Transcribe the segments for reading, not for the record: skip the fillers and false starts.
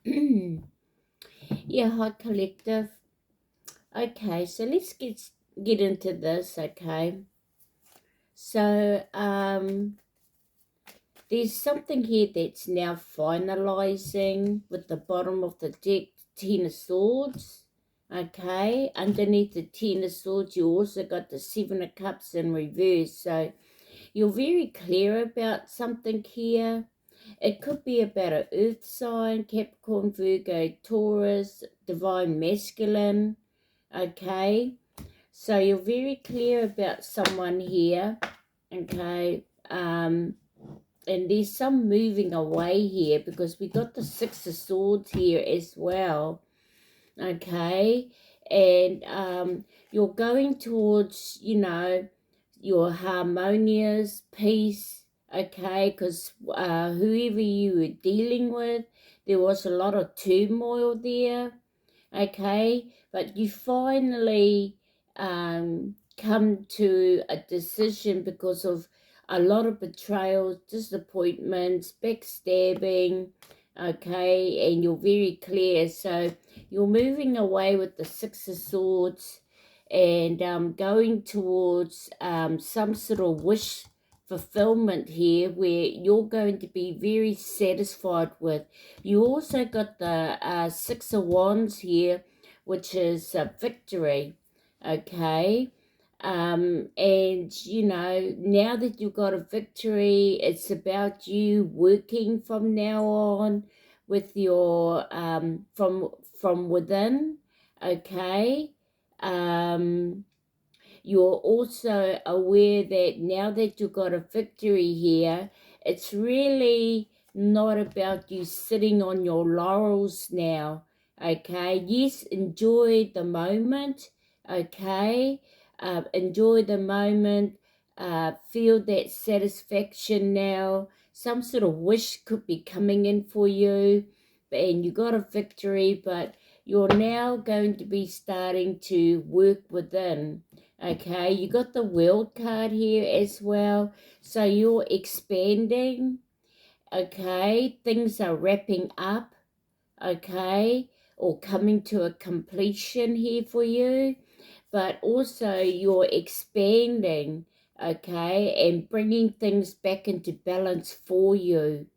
Yeah, hi collective. Okay, so let's get into this, okay? So, there's something here that's now finalizing with the bottom of the deck, Ten of Swords. Okay, underneath the Ten of Swords, you also got the Seven of Cups in reverse. So you're very clear about something here. It could be about an earth sign, Capricorn, Virgo, Taurus, divine masculine. Okay, so you're very clear about someone here. Okay, and there's some moving away here because we got the Six of Swords here as well. Okay, and you're going towards, your harmonious peace. Okay, because whoever you were dealing with, there was a lot of turmoil there. Okay, but you finally come to a decision because of a lot of betrayals, disappointments, backstabbing. Okay, and you're very clear. So you're moving away with the Six of Swords and going towards some sort of wish fulfillment here where you're going to be very satisfied with. You also got the Six of Wands here, which is victory. Okay, and now that you've got a victory, it's about you working from now on with your from within. Okay, um you're also aware that now that you've got a victory here, it's really not about you sitting on your laurels now. Okay, yes, enjoy the moment. Okay, enjoy the moment. Feel that satisfaction now. Some sort of wish could be coming in for you, and you got a victory, but you're now going to be starting to work within. Okay, you got the world card here as well. So you're expanding. Okay, things are wrapping up. Okay, or coming to a completion here for you. But also you're expanding. Okay, and bringing things back into balance for you.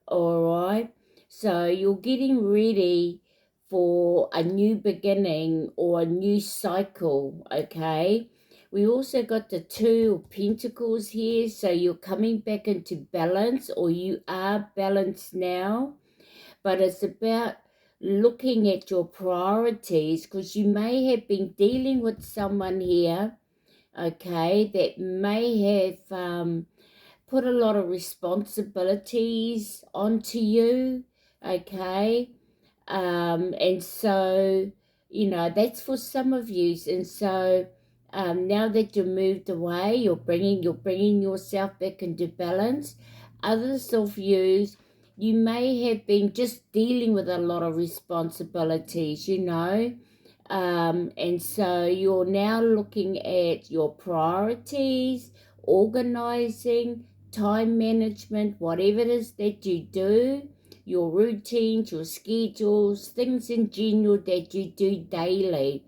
All right, so you're getting ready for a new beginning or a new cycle. Okay, we also got the Two of Pentacles here, so you're coming back into balance, or you are balanced now, but it's about looking at your priorities because you may have been dealing with someone here, okay, that may have put a lot of responsibilities onto you, okay? And so, that's for some of you. And so, now that you're moved away, you're bringing yourself back into balance. Others of you may have been just dealing with a lot of responsibilities, and so you're now looking at your priorities, organizing, time management, whatever it is that you do, your routines, your schedules, things in general that you do daily,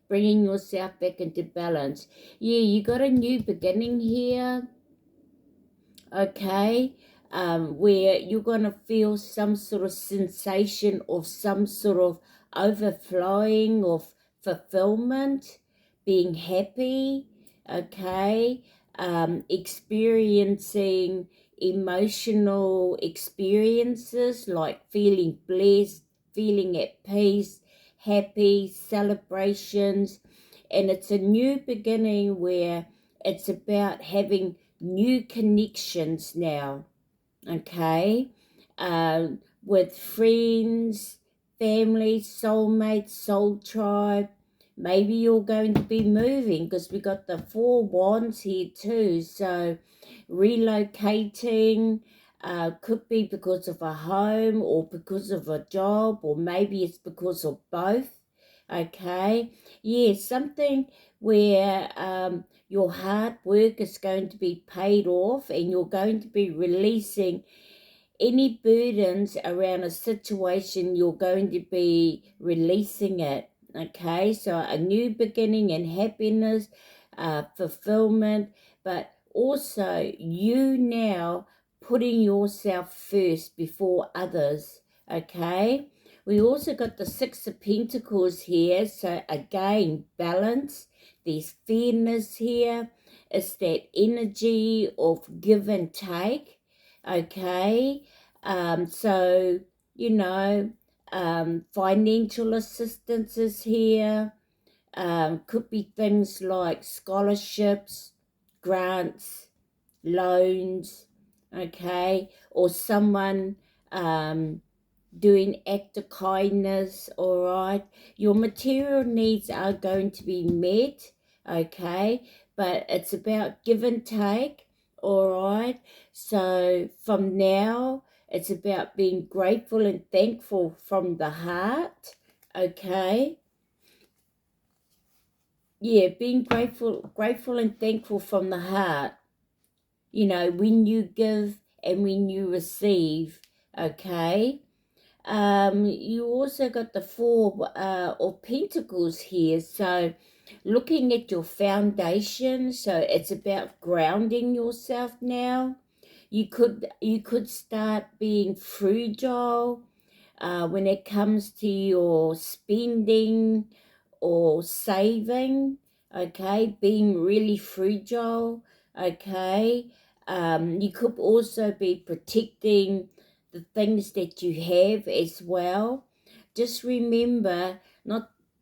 bringing yourself back into balance. Yeah, you got a new beginning here, okay, where you're going to feel some sort of sensation of some sort of overflowing of fulfillment, being happy, okay, experiencing emotional experiences like feeling blessed, feeling at peace, happy, celebrations. And it's a new beginning where it's about having new connections now, okay, with friends, family, soulmates, soul tribe. Maybe you're going to be moving because we got the Four Wands here too. So relocating could be because of a home or because of a job, or maybe it's because of both. Okay, yeah, something where your hard work is going to be paid off and you're going to be releasing any burdens around a situation, you're going to be releasing it. Okay, so a new beginning and happiness, fulfillment, but also you now putting yourself first before others. Okay, we also got the Six of Pentacles here, so again, balance. There's fairness here. It's that energy of give and take. Okay, so you know, financial assistance is here. Could be things like scholarships, grants, loans, okay, or someone doing act of kindness. All right, your material needs are going to be met, okay, but it's about give and take. All right, so from now it's about being grateful and thankful from the heart. Okay, yeah, being grateful and thankful from the heart, you know, when you give and when you receive. Okay, you also got the Four of Pentacles here, so looking at your foundation, so it's about grounding yourself now. You could start being frugal when it comes to your spending or saving, okay, being really frugal, okay. You could also be protecting the things that you have as well. Just remember,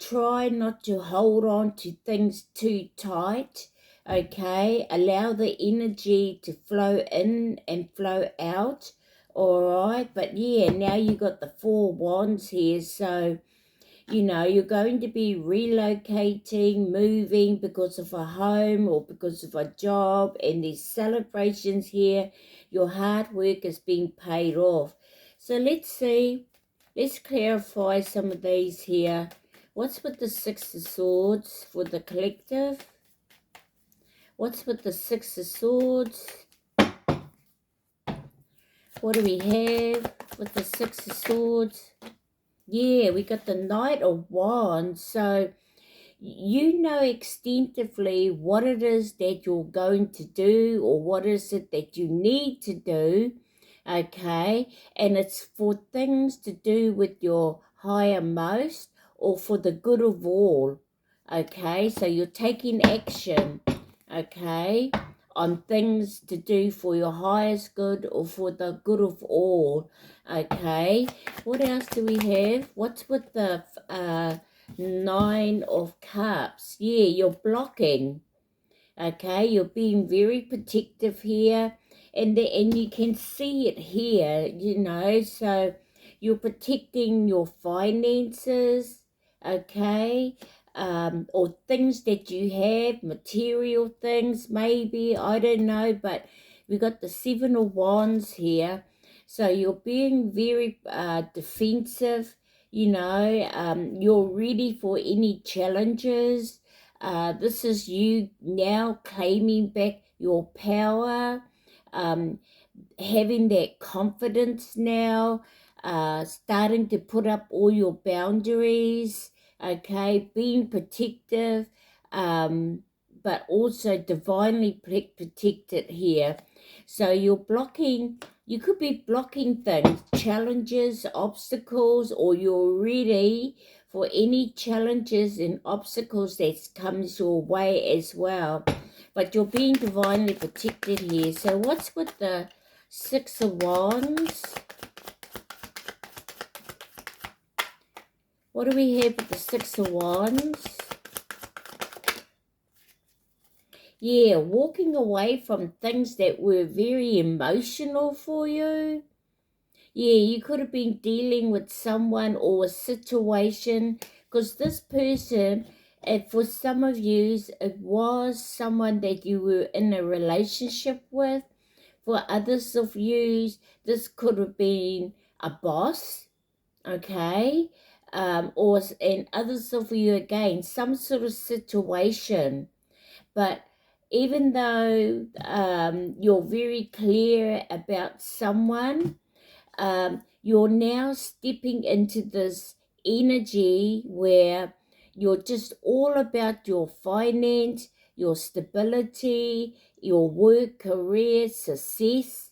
try not to hold on to things too tight, okay. Allow the energy to flow in and flow out, all right. But yeah, now you got the Four Wands here, so you know, you're going to be relocating, moving because of a home or because of a job, and there's celebrations here. Your hard work is being paid off. So let's see, let's clarify some of these here. What's with the Six of Swords for the collective? What's with the Six of Swords? What do we have with the Six of Swords? Yeah, we got the Knight of Wands. So you know extensively what it is that you're going to do, or what is it that you need to do, okay. And it's for things to do with your higher most, or for the good of all, okay. So you're taking action, okay, on things to do for your highest good or for the good of all, okay. What else do we have? What's with the Nine of Cups? Yeah, you're blocking, okay. You're being very protective here, and you can see it here, you know. So you're protecting your finances, okay, or things that you have, material things maybe, I don't know. But we got the Seven of Wands here, so you're being very defensive, you know. You're ready for any challenges. This is you now claiming back your power, um, having that confidence now, starting to put up all your boundaries, okay, being protective, but also divinely protected here. So you're blocking, you could be blocking things, challenges, obstacles, or you're ready for any challenges and obstacles that comes your way as well. But you're being divinely protected here. So what's with the Six of Wands? What do we have with the Six of Wands? Yeah, walking away from things that were very emotional for you. Yeah, you could have been dealing with someone or a situation, because this person, for some of you, it was someone that you were in a relationship with. For others of you, this could have been a boss, okay, and others of you again, some sort of situation. But even though you're very clear about someone, you're now stepping into this energy where you're just all about your finance, your stability, your work, career, success,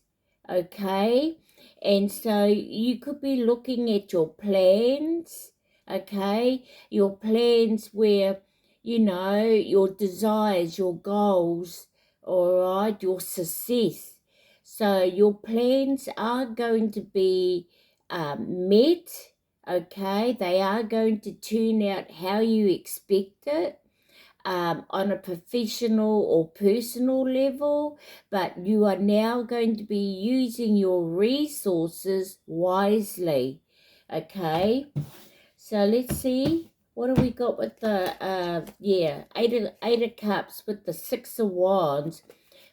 okay? And so you could be looking at your plans, okay? Your plans where, you know, your desires, your goals, all right, your success. So your plans are going to be met, okay? They are going to turn out how you expect it, on a professional or personal level, but you are now going to be using your resources wisely, okay? So let's see, what have we got with the, eight of cups with the 6 of wands.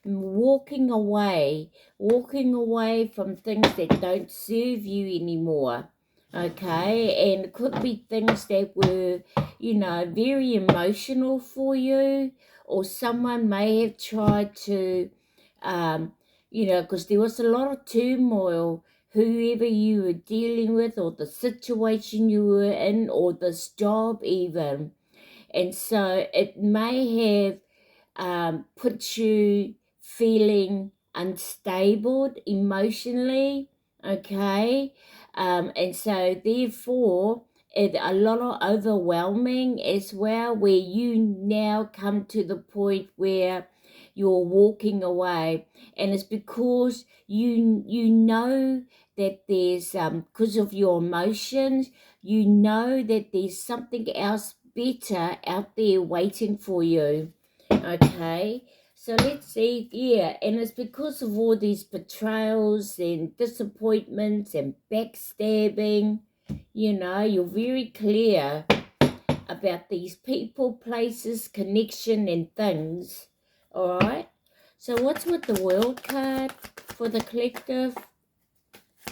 Walking away from things that don't serve you anymore, okay? And it could be things that were, you know, very emotional for you, or someone may have tried to, you know, because there was a lot of turmoil, whoever you were dealing with, or the situation you were in, or this job even. And so it may have put you feeling unstable emotionally, okay? And so therefore it a lot of overwhelming as well, where you now come to the point where you're walking away, and it's because you know that there's because of your emotions, you know that there's something else better out there waiting for you. Okay, so let's see, yeah, and it's because of all these betrayals and disappointments and backstabbing, you know, you're very clear about these people, places, connection, and things, all right? So what's with the World card for the collective?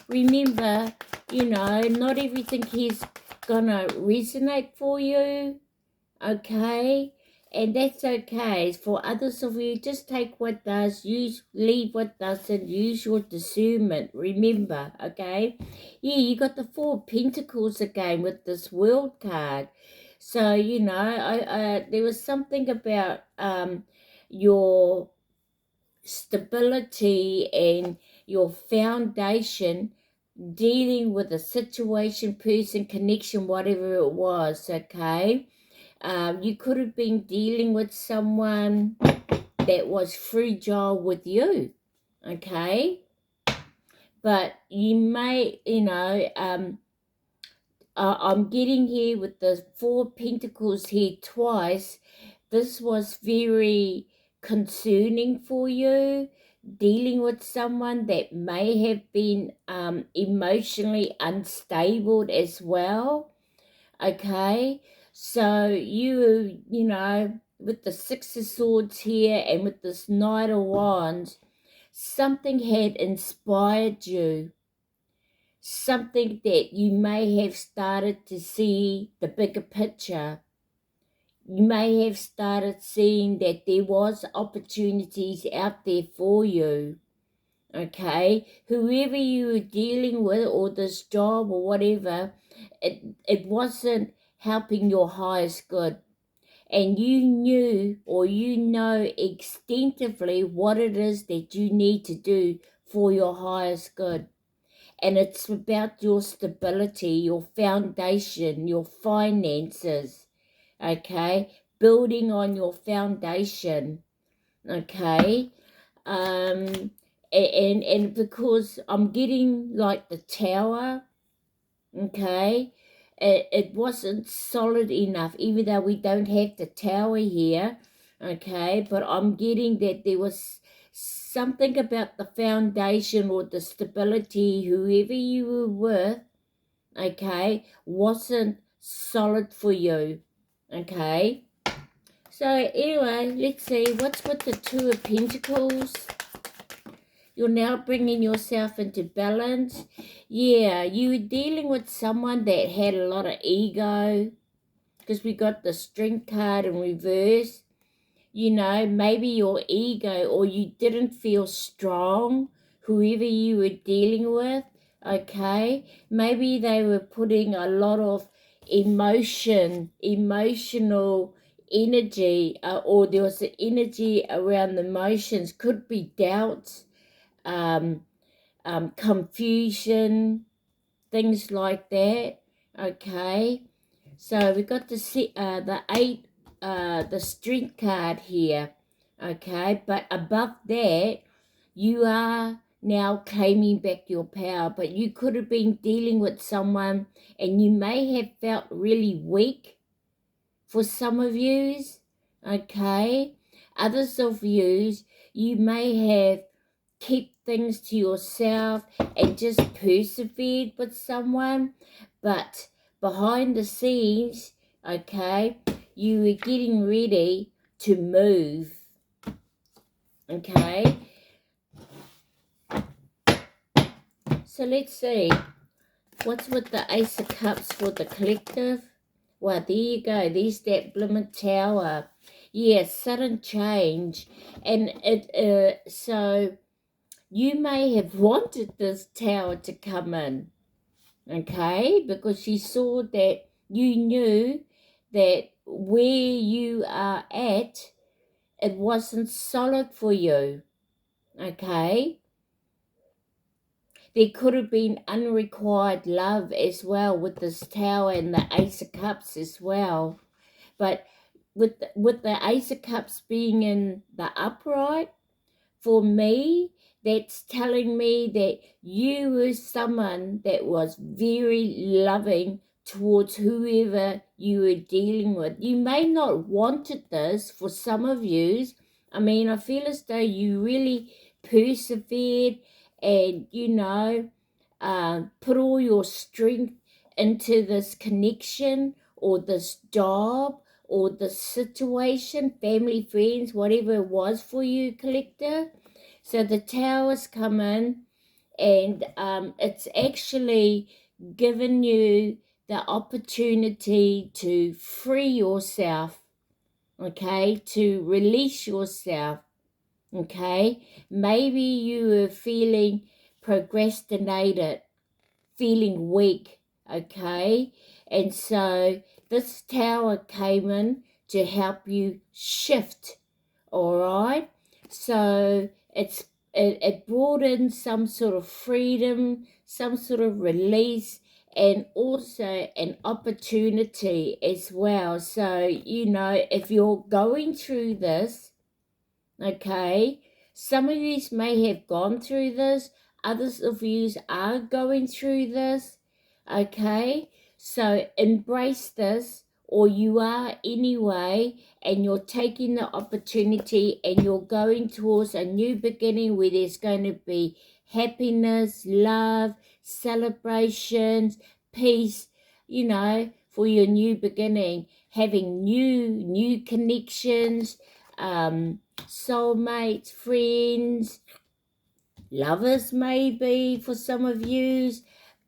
Remember, you know, not everything is gonna resonate for you, okay? And that's okay. For others of you, just take what does, leave what doesn't, use your discernment. Remember, okay? Yeah, you got the 4 of Pentacles again with this World card. So, you know, there was something about your stability and your foundation, dealing with a situation, person, connection, whatever it was, okay? You could have been dealing with someone that was fragile with you, okay? But you may, you know, I'm getting here with the 4 Pentacles here twice. This was very concerning for you, dealing with someone that may have been emotionally unstable as well, okay? So you know, with the 6 of Swords here and with this Knight of Wands, something had inspired you, something that you may have started to see the bigger picture. You may have started seeing that there was opportunities out there for you, okay? Whoever you were dealing with, or this job or whatever, it wasn't helping your highest good. And you knew, or you know extensively what it is that you need to do for your highest good. And it's about your stability, your foundation, your finances, okay? Building on your foundation, okay? And because I'm getting like the Tower, okay? It wasn't solid enough, even though we don't have the Tower here, okay? But I'm getting that there was something about the foundation or the stability, whoever you were with, okay, wasn't solid for you, okay? So anyway, let's see, what's with the 2 of Pentacles? You're now bringing yourself into balance. Yeah, you were dealing with someone that had a lot of ego, because we got the Strength card in reverse. You know, maybe your ego, or you didn't feel strong, whoever you were dealing with, okay? Maybe they were putting a lot of emotional energy, or there was an energy around the emotions. Could be doubts, confusion, things like that, okay? So we got the eight, the strength card here, okay? But above that, you are now claiming back your power, but you could have been dealing with someone and you may have felt really weak for some of yous, okay? Others of yous, you may have kept things to yourself and just persevered with someone, but behind the scenes, okay, you were getting ready to move, okay? So let's see, what's with the Ace of Cups for the collective? Well, there you go, there's that blimmin' Tower. Yeah, sudden change. And so you may have wanted this Tower to come in, okay, because you saw that you knew that where you are at, it wasn't solid for you, okay? There could have been unrequired love as well with this Tower and the Ace of Cups as well. But with the Ace of Cups being in the upright, for me, that's telling me that you were someone that was very loving towards whoever you were dealing with. You may not wanted this for some of yous. I mean, I feel as though you really persevered and, put all your strength into this connection or this job or this situation, family, friends, whatever it was for you, collector. So the Towers come in, and it's actually given you the opportunity to free yourself, okay, to release yourself, okay. Maybe you were feeling procrastinated, feeling weak, okay, and so this Tower came in to help you shift, all right. So it brought in some sort of freedom, some sort of release, and also an opportunity as well. So if you're going through this, okay, some of you may have gone through this, others of you are going through this, okay, so embrace this, or you are anyway, and you're taking the opportunity and you're going towards a new beginning where there's going to be happiness, love, celebrations, peace, for your new beginning, having new connections, soulmates, friends, lovers maybe for some of yous,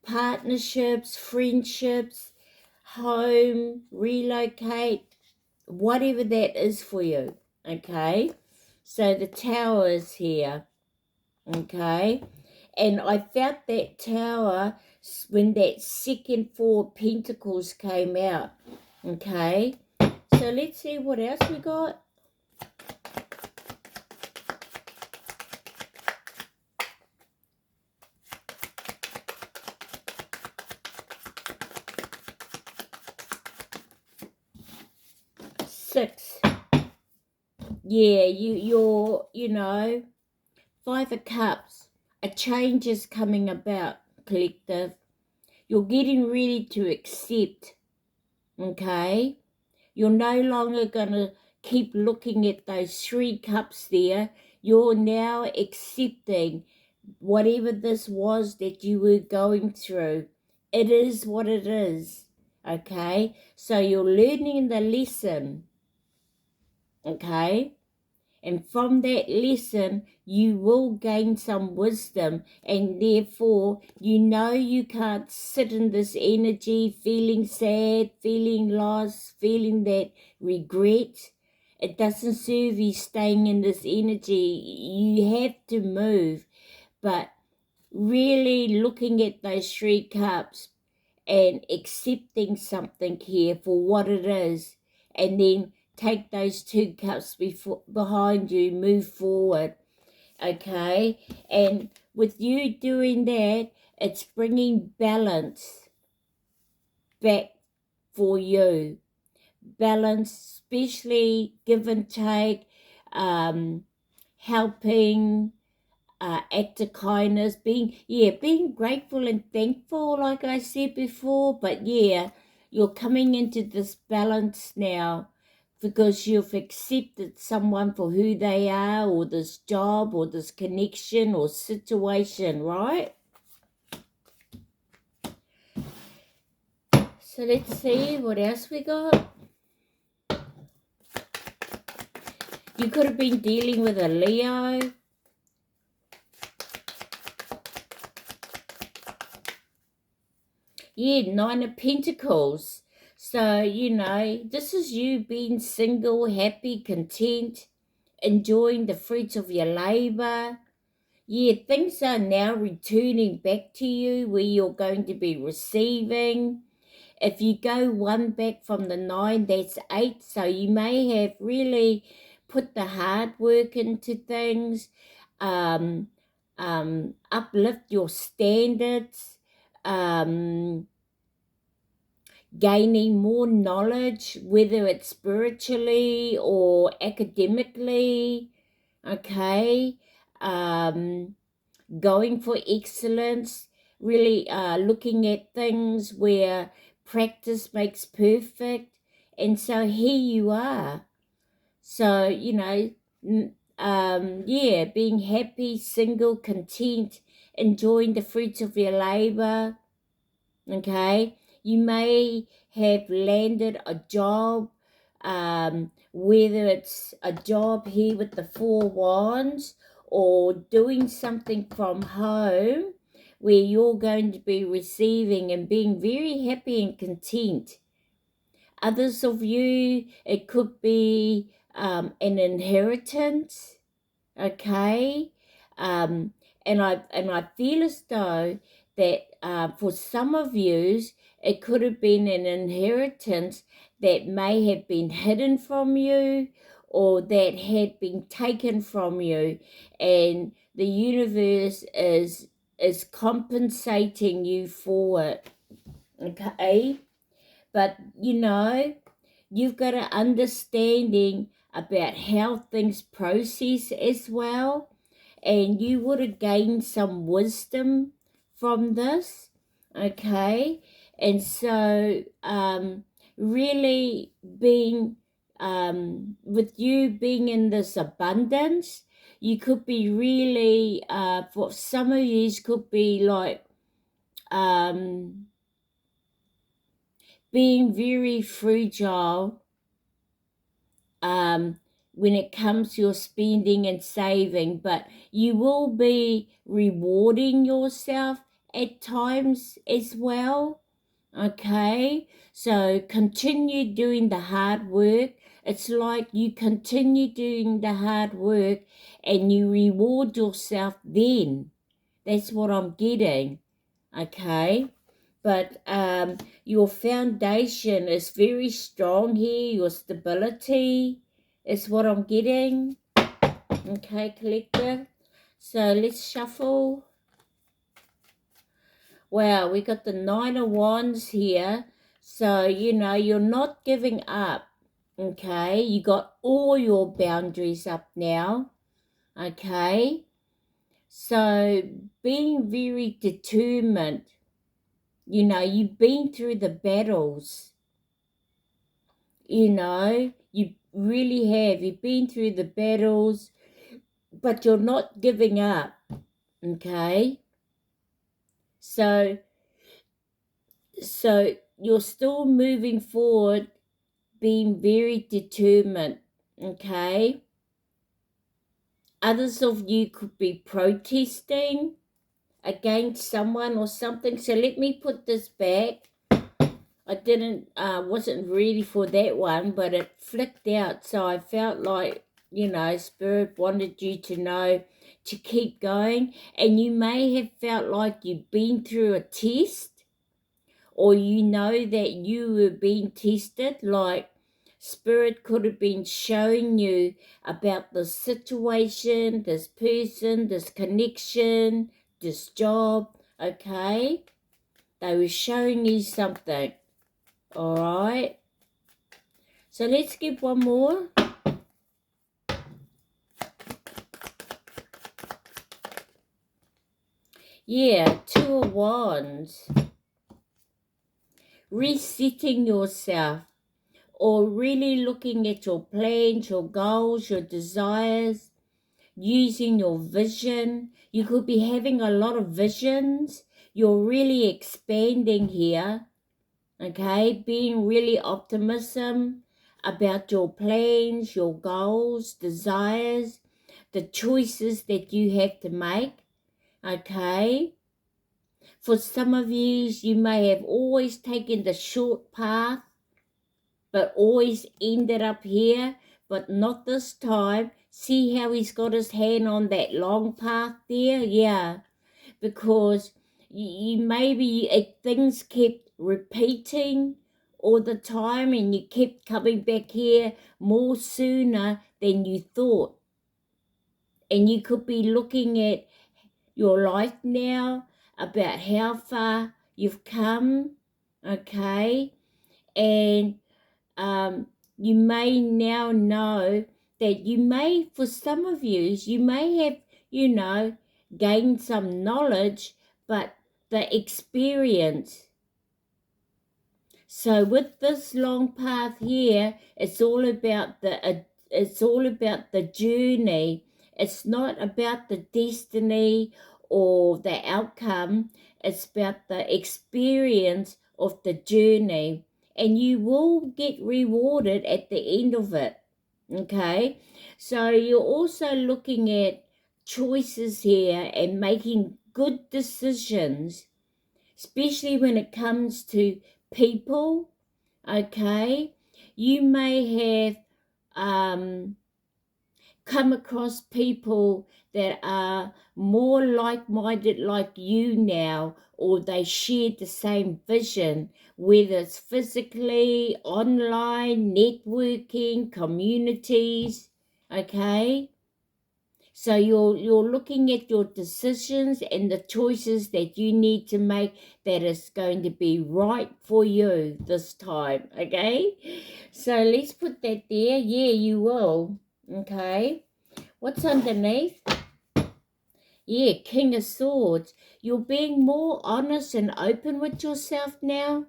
partnerships, friendships, home, relocate, whatever that is for you, okay? So the Tower is here, okay? And I felt that Tower when that second Four of Pentacles came out, okay? So let's see what else we got. Six. Yeah, you're Five of Cups. A change is coming about, collective. You're getting ready to accept, okay? You're no longer going to keep looking at those 3 cups there. You're now accepting whatever this was that you were going through. It is what it is, okay? So you're learning the lesson, okay? And from that lesson, you will gain some wisdom, and therefore, you can't sit in this energy feeling sad, feeling lost, feeling that regret. It doesn't serve you staying in this energy. You have to move. But really looking at those 3 cups and accepting something here for what it is, and then take those 2 cups behind you, move forward, okay? And with you doing that, it's bringing balance back for you. Balance, especially give and take, helping, act of kindness, being grateful and thankful, like I said before. But yeah, you're coming into this balance now because you've accepted someone for who they are, or this job, or this connection, or situation, right? So let's see what else we got. You could have been dealing with a Leo. Yeah, 9 of Pentacles. So, you know, this is you being single, happy, content, enjoying the fruits of your labor. Yeah, things are now returning back to you where you're going to be receiving. If you go 1 back from the 9, that's 8. So you may have really put the hard work into things, uplift your standards, gaining more knowledge, whether it's spiritually or academically, okay, going for excellence, really looking at things where practice makes perfect. And so here you are. So, you know, yeah, being happy, single, content, enjoying the fruits of your labor, okay? You may have landed a job, whether it's a job here with the 4 wands, or doing something from home where you're going to be receiving and being very happy and content. Others of you, it could be an inheritance, okay? And I feel as though that for some of you, it could have been an inheritance that may have been hidden from you, or that had been taken from you, and the universe is compensating you for it, okay? But you know, you've got an understanding about how things process as well, and you would have gained some wisdom from this, okay? And so really being with you being in this abundance, you could be really for some of you could be like being very fragile when it comes to your spending and saving, but you will be rewarding yourself at times as well, okay? So continue doing the hard work. It's like you continue doing the hard work and you reward yourself then. That's what I'm getting, okay? But your foundation is very strong here. Your stability is what I'm getting. Okay, collective. So let's shuffle. Wow, we got the 9 of Wands here. So, you know, you're not giving up. Okay, you got all your boundaries up now. Okay. So being very determined. You know, you've been through the battles. You know, you really have. You've been through the battles, but you're not giving up, okay? So you're still moving forward, being very determined, okay? Others of you could be protesting against someone or something. So let me put this back. I wasn't ready for that one, but it flicked out. So I felt like Spirit wanted you to know to keep going, and you may have felt like you've been through a test, or that you were being tested, like Spirit could have been showing you about this situation, this person, this connection, this job, okay? They were showing you something, all right? So let's get one more. Yeah, Two of Wands. Resetting yourself, or really looking at your plans, your goals, your desires, using your vision. You could be having a lot of visions. You're really expanding here, okay? Being really optimism about your plans, your goals, desires, the choices that you have to make, okay? For some of you may have always taken the short path, but always ended up here, but not this time. See how he's got his hand on that long path there? Yeah, because you maybe things kept repeating all the time, and you kept coming back here more sooner than you thought. And you could be looking at your life now, about how far you've come, okay? And you may now know that for some of you may have, gained some knowledge, but the experience. So with this long path here, it's all about the journey. It's not about the destiny or the outcome. It's about the experience of the journey, and you will get rewarded at the end of it. Okay, so you're also looking at choices here and making good decisions, especially when it comes to people, okay? You may have come across people that are more like-minded like you now, or they share the same vision, whether it's physically, online, networking, communities, okay? So you're looking at your decisions and the choices that you need to make that is going to be right for you this time, okay? So let's put that there. Yeah, you will, okay? What's underneath? Yeah, King of Swords. You're being more honest and open with yourself now,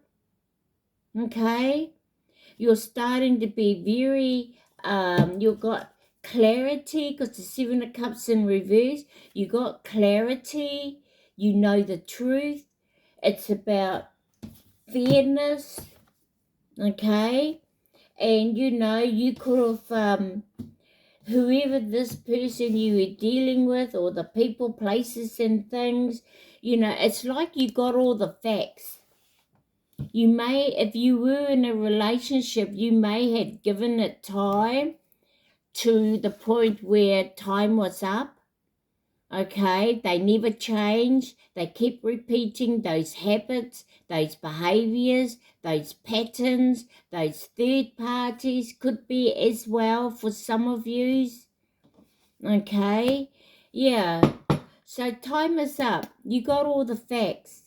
okay? You're starting to be very, you've got clarity, because the Seven of Cups in reverse. You got clarity. You know the truth. It's about fairness, okay? And you could have, whoever this person you were dealing with, or the people, places, and things, it's like you got all the facts. You may, if you were in a relationship, you may have given it time to the point where time was up, okay? They never change. They keep repeating those habits, those behaviors, those patterns, those third parties could be as well for some of yous, okay? Yeah, so time is up. You got all the facts.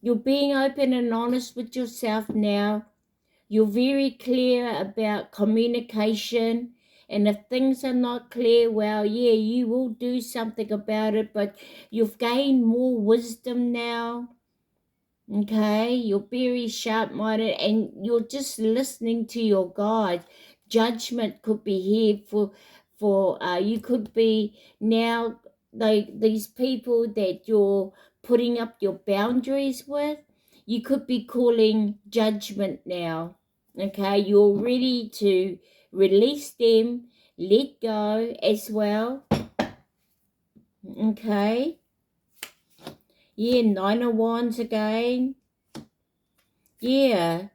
You're being open and honest with yourself now. You're very clear about communication, and if things are not clear, well, yeah, you will do something about it, but you've gained more wisdom now, okay? You're very sharp-minded, and you're just listening to your guides. Judgment could be here you could be now, these people that you're putting up your boundaries with, you could be calling judgment now, okay? You're ready to release them, let go as well, okay? Yeah, Nine of Wands again. Yeah,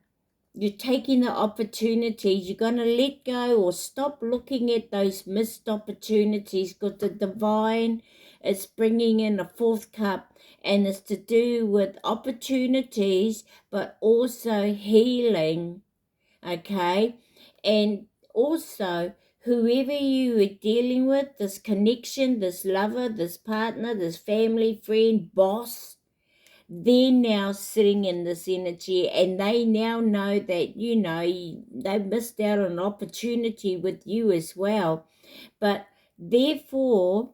You're taking the opportunities. You're going to let go or stop looking at those missed opportunities, because the divine is bringing in a fourth cup, and it's to do with opportunities, but also healing, okay? And also, whoever you are dealing with, this connection, this lover, this partner, this family, friend, boss, they're now sitting in this energy, and they now know that, you know, they missed out on an opportunity with you as well. But therefore,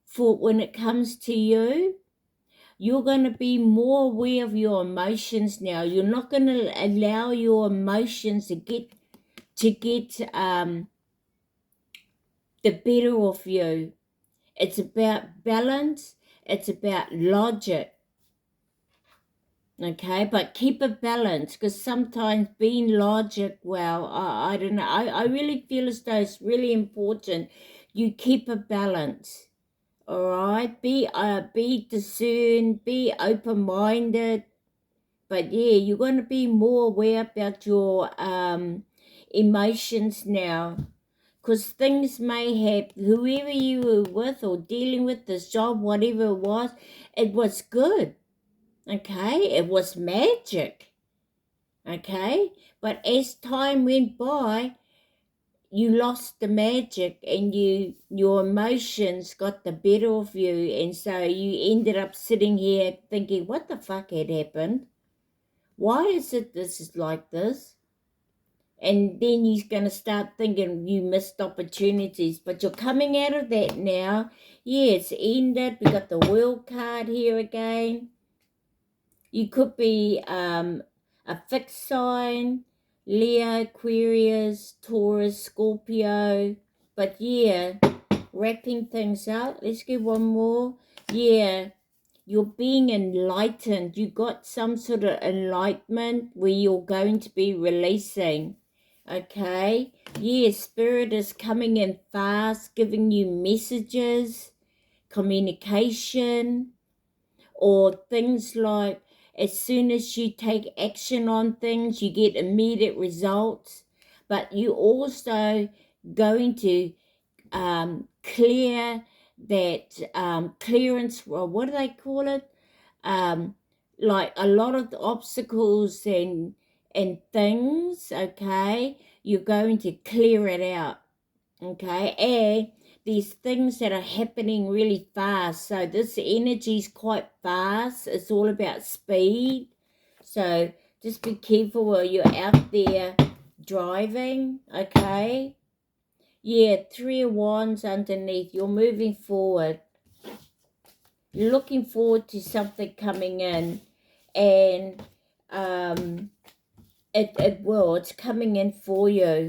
for when it comes to you, you're going to be more aware of your emotions now. You're not going to allow your emotions to get the better of you. It's about balance. It's about logic. Okay, but keep a balance, because sometimes being logic, well, I don't know. I really feel as though it's really important you keep a balance. All right, be discerned, be open-minded. But yeah, you're going to be more aware about your emotions now, because things may have, whoever you were with or dealing with, this job, whatever it was good. Okay, it was magic. Okay, but as time went by, you lost the magic, and your emotions got the better of you, and so you ended up sitting here thinking, what the fuck had happened? Why is it this is like this? And then you're going to start thinking you missed opportunities, but you're coming out of that now. Yeah, it's ended. We got the world card here again. You could be a fixed sign, Leo, Aquarius, Taurus, Scorpio. But yeah, wrapping things up. Let's get one more. Yeah, you're being enlightened. You got some sort of enlightenment where you're going to be releasing. Okay? Yeah, Spirit is coming in fast, giving you messages, communication, or things like, as soon as you take action on things, you get immediate results. But you also going to clear that clearance, well, what do they call it? Like a lot of the obstacles and things, okay? You're going to clear it out, okay? And these things that are happening really fast. So this energy is quite fast. It's all about speed. So just be careful while you're out there driving, okay? Yeah, 3 of Wands underneath. You're moving forward. You're looking forward to something coming in. And it's coming in for you.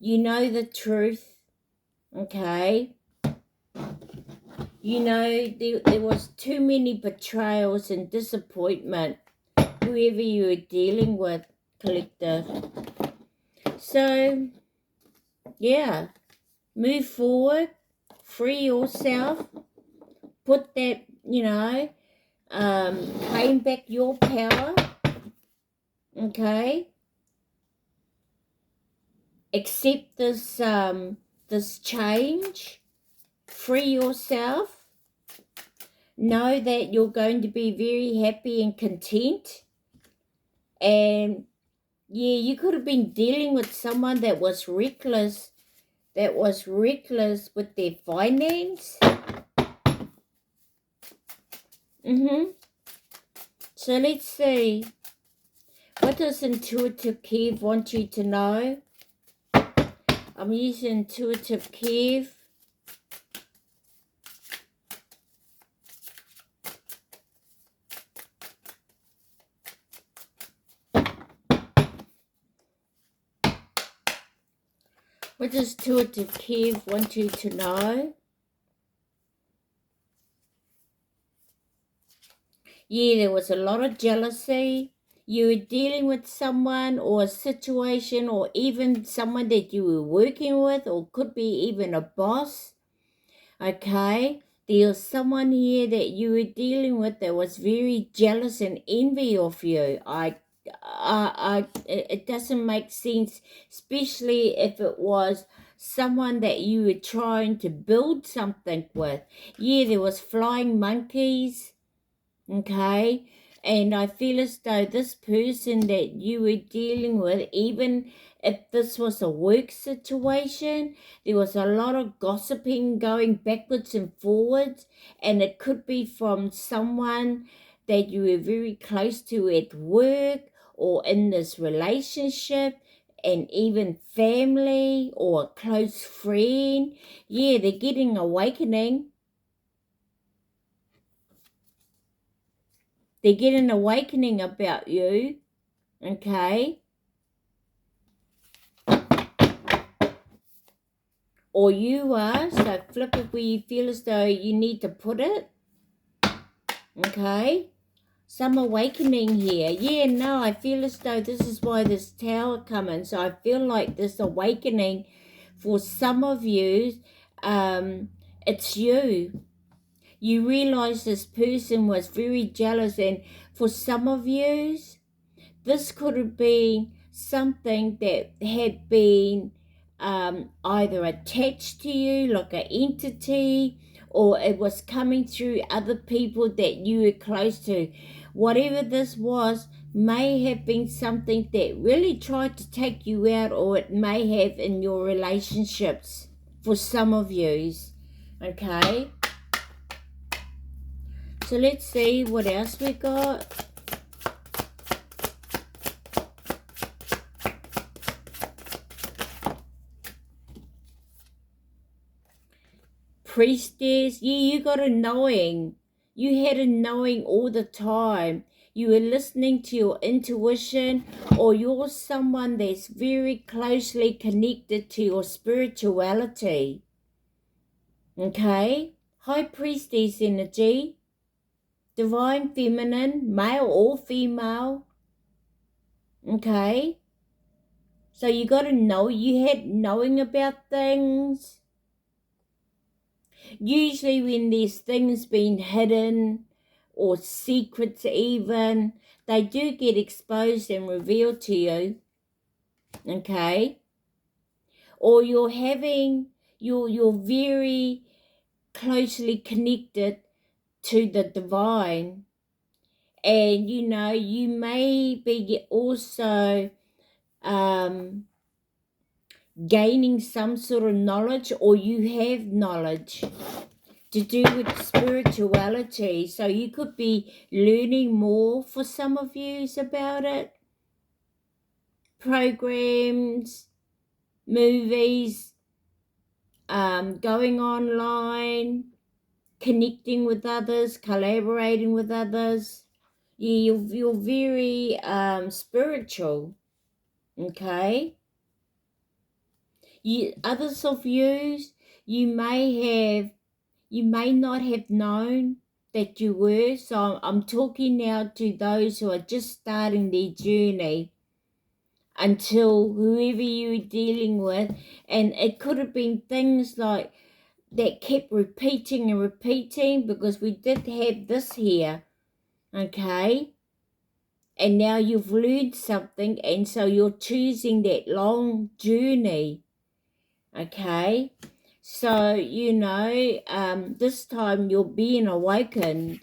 You know the truth, okay? You know, there was too many betrayals and disappointment, whoever you were dealing with, collective. So, yeah, move forward, free yourself, put that, you know, claim back your power, okay? Accept this change, free yourself. Know that you're going to be very happy and content. And yeah, you could have been dealing with someone that was reckless with their finance. So let's see. What does Intuitive Kiev want you to know? I'm using Intuitive Kiev. What does Intuitive Kiev want you to know? Yeah, there was a lot of jealousy. You were dealing with someone or a situation, or even someone that you were working with, or could be even a boss. Okay, there's someone here that you were dealing with that was very jealous and envy of you. I it doesn't make sense, especially if it was someone that you were trying to build something with. Yeah, there was flying monkeys, okay, and I feel as though this person that you were dealing with, even if this was a work situation, there was a lot of gossiping going backwards and forwards, and it could be from someone that you were very close to at work or in this relationship, and even family or a close friend. Yeah, they're getting awakening. They get an awakening about you, okay? Or you are, so flip it where you feel as though you need to put it, okay? Some awakening here. Yeah, no, I feel as though this is why this tower coming. So I feel like this awakening for some of you, it's you. You realize this person was very jealous, and for some of you, this could have been something that had been either attached to you, like an entity, or it was coming through other people that you were close to. Whatever this was, may have been something that really tried to take you out, or it may have in your relationships for some of yous. Okay? So let's see what else we got. Priestess, yeah, you got a knowing. You had a knowing all the time. You were listening to your intuition, or you're someone that's very closely connected to your spirituality. Okay? High Priestess energy, divine feminine, male or female. Okay? So you got to know, you had knowing about things. Usually when there's things being hidden or secrets even, they do get exposed and revealed to you, okay? Or you're very closely connected to the divine, and you may be also gaining some sort of knowledge, or you have knowledge to do with spirituality. So you could be learning more for some of you about it. Programs, movies, going online, connecting with others, collaborating with others. Yeah, you're very spiritual, okay? Others of you may not have known that you were. So I'm talking now to those who are just starting their journey, until whoever you're dealing with. And it could have been things like that kept repeating and repeating, because we did have this here, okay? And now you've learned something, and so you're choosing that long journey, okay? So, this time you're being awakened.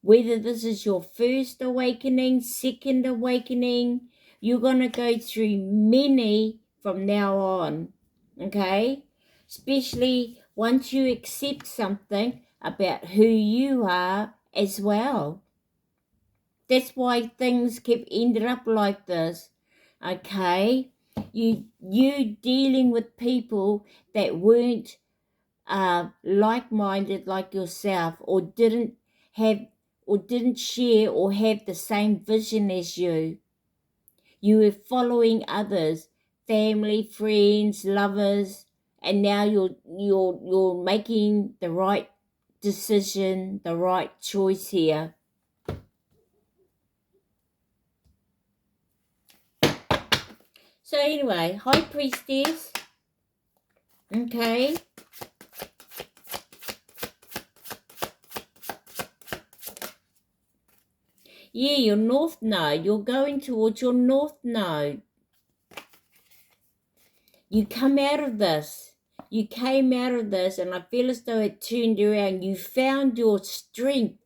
Whether this is your first awakening, second awakening, you're going to go through many from now on, okay? Especially once you accept something about who you are as well. That's why things keep ending up like this, okay? You dealing with people that weren't like-minded like yourself, or didn't share or have the same vision as you. You were following others, family, friends, lovers, and now you're making the right decision, the right choice here. So anyway, High Priestess, okay? Yeah, your north node. You're going towards your north node. You come out of this. You came out of this, and I feel as though it turned around. You found your strength.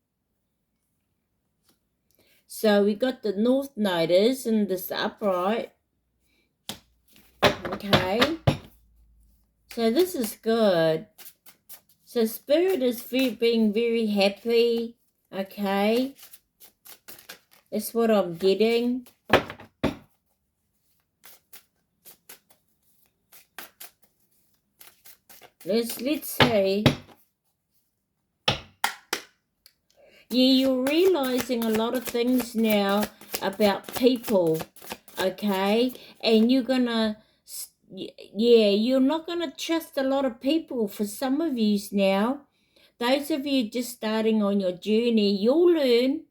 So we got the north node is in this upright. Okay. So this is good. So Spirit is being very happy. Okay. That's what I'm getting. Let's see. Yeah, you're realizing a lot of things now about people, okay? And you're gonna, yeah, you're not gonna trust a lot of people. For some of you now, those of you just starting on your journey, you'll learn,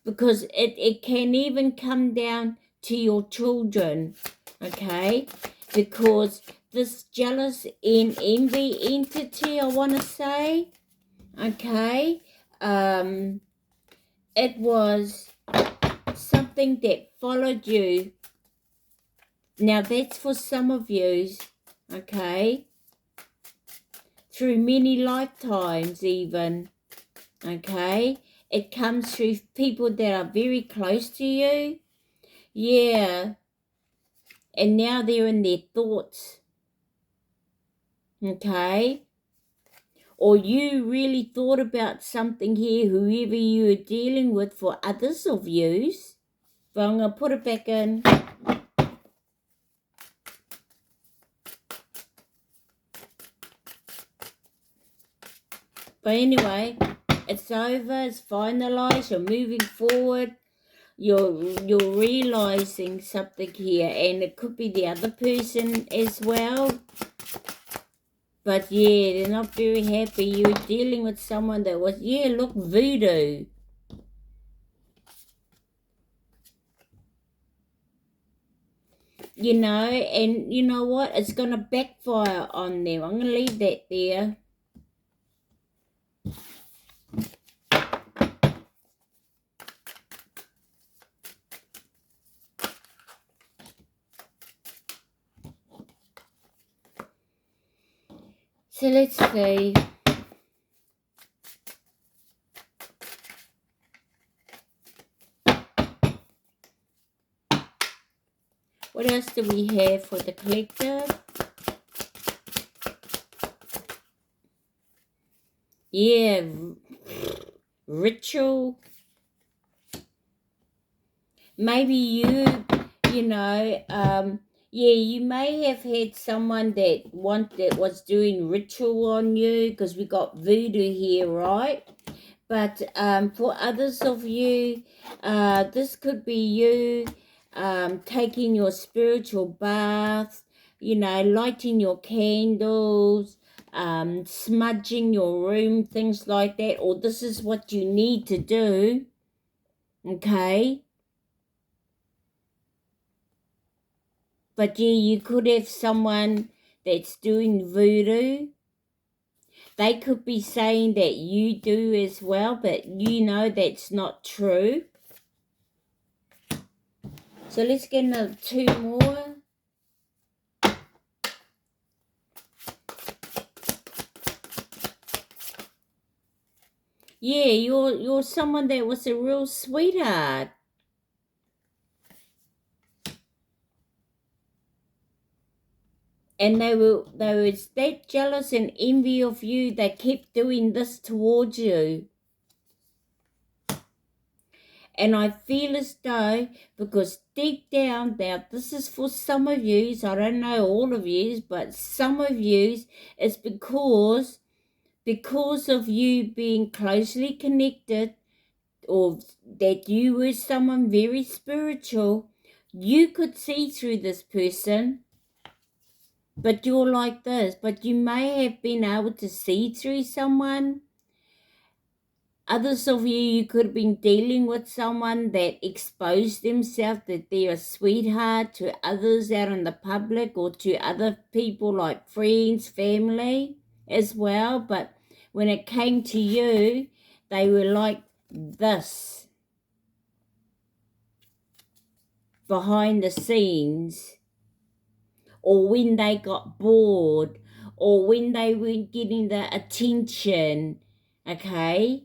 because it can even come down to your children, okay? Because this jealous and envy entity, I want to say, okay, it was something that followed you. Now that's for some of you, okay, through many lifetimes even, okay. It comes through people that are very close to you, yeah, and now they're in their thoughts, okay. Or you really thought about something here, whoever you are dealing with, for others of yous. But I'm going to put it back in. But anyway, it's over, it's finalized, you're moving forward, you're realizing something here, and it could be the other person as well. But yeah, they're not very happy. You're dealing with someone that was, yeah, look, voodoo. You know, and you know what? It's going to backfire on them. I'm going to leave that there. So let's see. What else do we have for the collective? Yeah, ritual. Maybe you know, yeah, you may have had someone that was doing ritual on you, because we got voodoo here, right? But for others of you, this could be you taking your spiritual bath, you know, lighting your candles, smudging your room, things like that. Or this is what you need to do, okay? But yeah, you could have someone that's doing voodoo. They could be saying that you do as well, but you know that's not true. So let's get another 2 more. Yeah, you're someone that was a real sweetheart. And they were that jealous and envy of you, they kept doing this towards you. And I feel as though, because deep down, now this is for some of yous, I don't know all of yous, but some of yous, it's because of you being closely connected, or that you were someone very spiritual, you could see through this person. But you're like this, but you may have been able to see through someone. Others of you could have been dealing with someone that exposed themselves, that they're a sweetheart to others out in the public, or to other people like friends, family as well. But when it came to you, they were like this behind the scenes, or when they got bored, or when they weren't getting the attention, okay?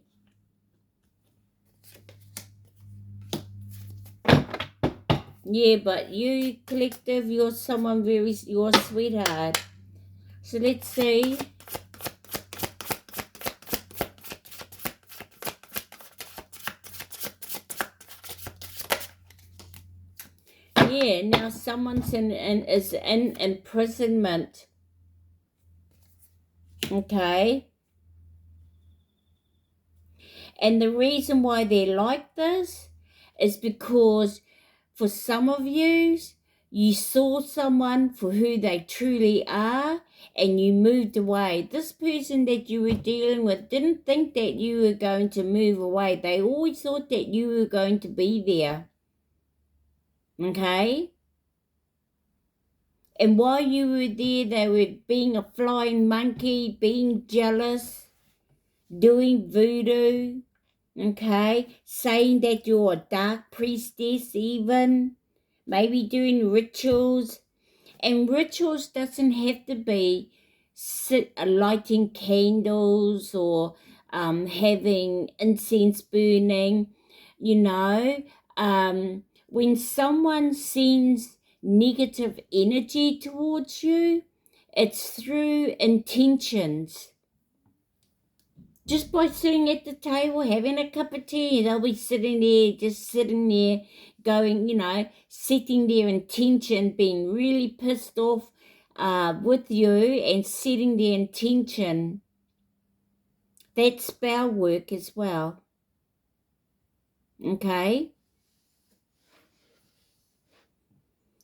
Yeah, but you, collective, you're someone you're a sweetheart. So let's see. Yeah, now someone's is in imprisonment. Okay. And the reason why they're like this is because for some of you saw someone for who they truly are and you moved away. This person that you were dealing with didn't think that you were going to move away. They always thought that you were going to be there. Okay? And while you were there, they were being a flying monkey, being jealous, doing voodoo, okay? Saying that you're a dark priestess even, maybe doing rituals. And rituals doesn't have to be lighting candles or having incense burning, you know. When someone sends negative energy towards you, it's through intentions. Just by sitting at the table, having a cup of tea, they'll be sitting there, just sitting there, going, setting their intention, being really pissed off with you and setting their intention. That's spell work as well. Okay?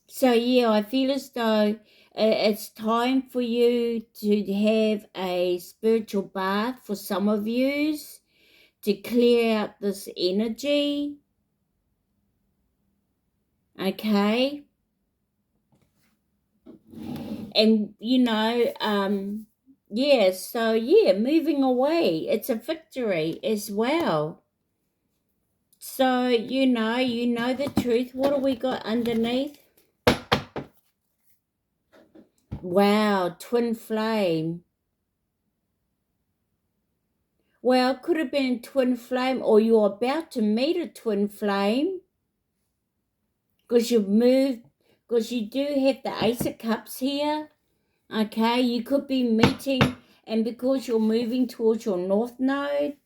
So, yeah, I feel as though it's time for you to have a spiritual bath for some of yous to clear out this energy. Okay? And, moving away, it's a victory as well. So, you know the truth. What do we got underneath? Wow, twin flame. Well, it could have been twin flame, or you're about to meet a twin flame. Because you've moved, because you do have the Ace of Cups here. Okay, you could be meeting, and because you're moving towards your North Node,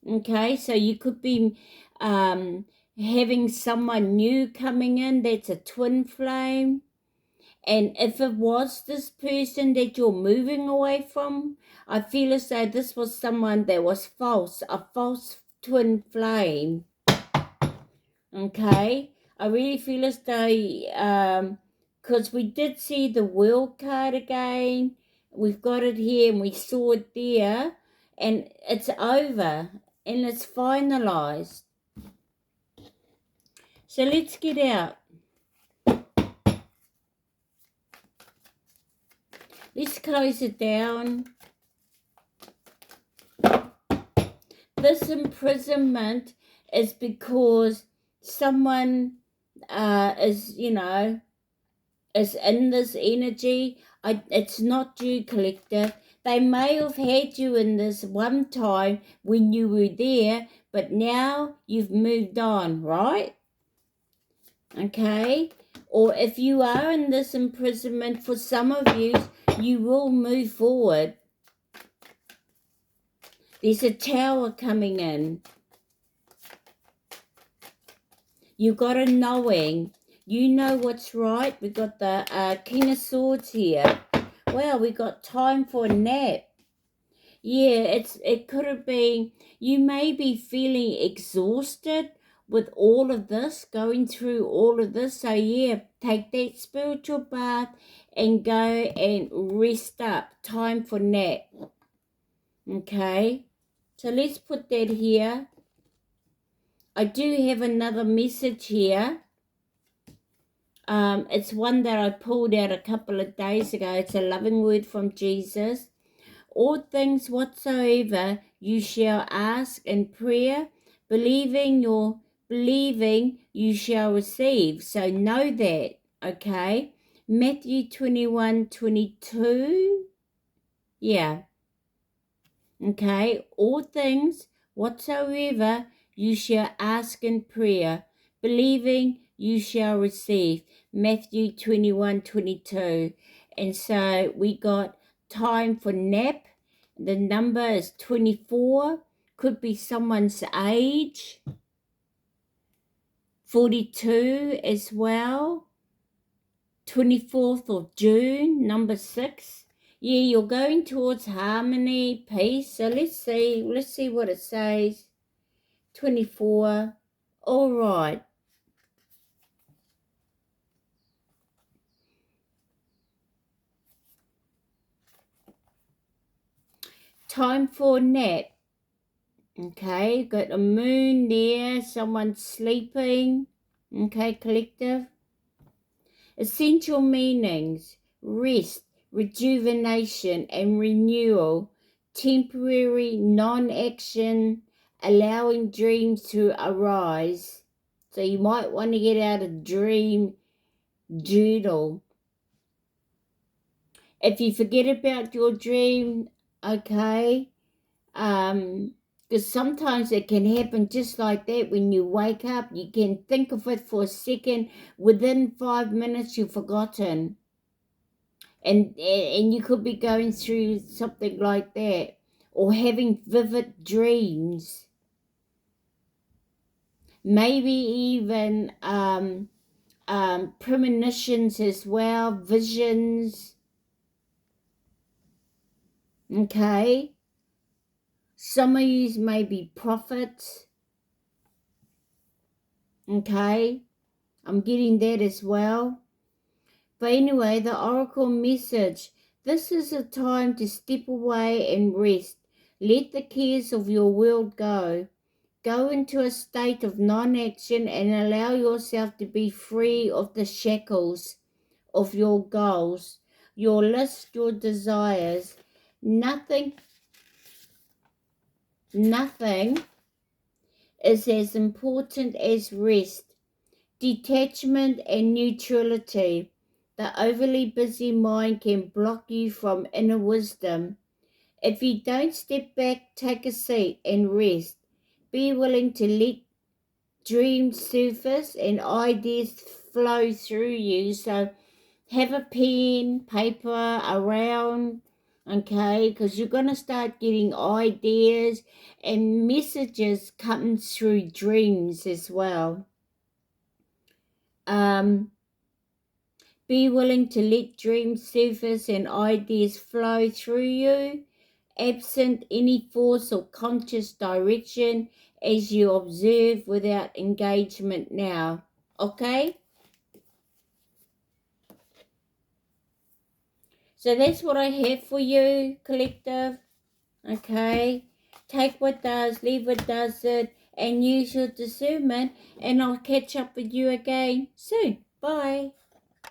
okay, so you could be having someone new coming in that's a twin flame. And if it was this person that you're moving away from, I feel as though this was someone that was false, a false twin flame. Okay, I really feel as though, because we did see the World card again, we've got it here and we saw it there, and it's over and it's finalized. So let's get out. Let's close it down. This imprisonment is because someone is in this energy. It's not you, collective. They may have had you in this one time when you were there, but now you've moved on, right? Okay? Or if you are in this imprisonment, for some of you will move forward. There's a tower coming in. You got a knowing. You know what's right. We got the King of Swords here. Well, we got time for a nap. Yeah, it could have been, you may be feeling exhausted with all of this, going through all of this. So yeah, take that spiritual bath and go and rest up. Time for nap. Okay, so let's put that here. I do have another message here. It's one that I pulled out a couple of days ago. It's a loving word from Jesus. All things whatsoever you shall ask in prayer, Believing you shall receive. So know that, okay? Matthew 21:22. Yeah. Okay. All things whatsoever you shall ask in prayer, believing you shall receive. Matthew 21:22. And so we got time for nap. The number is 24. Could be someone's age. 42 as well. 24th of June, number 6. Yeah, you're going towards harmony, peace. So let's see what it says. 24. All right. Time for nap. Okay, got a moon there. Someone's sleeping. Okay, collective. Essential meanings: rest, rejuvenation, and renewal. Temporary non-action, allowing dreams to arise. So you might want to get out a dream journal. If you forget about your dream, okay, because sometimes it can happen just like that. When you wake up, you can think of it for a second. Within 5 minutes, you've forgotten. And you could be going through something like that, or having vivid dreams. Maybe even premonitions as well, visions. Okay. Some of you may be prophets. Okay. I'm getting that as well. But anyway, the oracle message. This is a time to step away and rest. Let the cares of your world go. Go into a state of non-action and allow yourself to be free of the shackles of your goals, your list, your desires. Nothing is as important as rest, detachment, and neutrality. The overly busy mind can block you from inner wisdom. If you don't step back, take a seat and rest. Be willing to let dreams surface and ideas flow through you. So have a pen, paper around, okay, because you're going to start getting ideas and messages coming through dreams as well. Be willing to let dreams surface and ideas flow through you, absent any force or conscious direction, as you observe without engagement now. Okay? So that's what I have for you, collective. Okay? Take what does, leave what doesn't, and use your discernment, and I'll catch up with you again soon. Bye.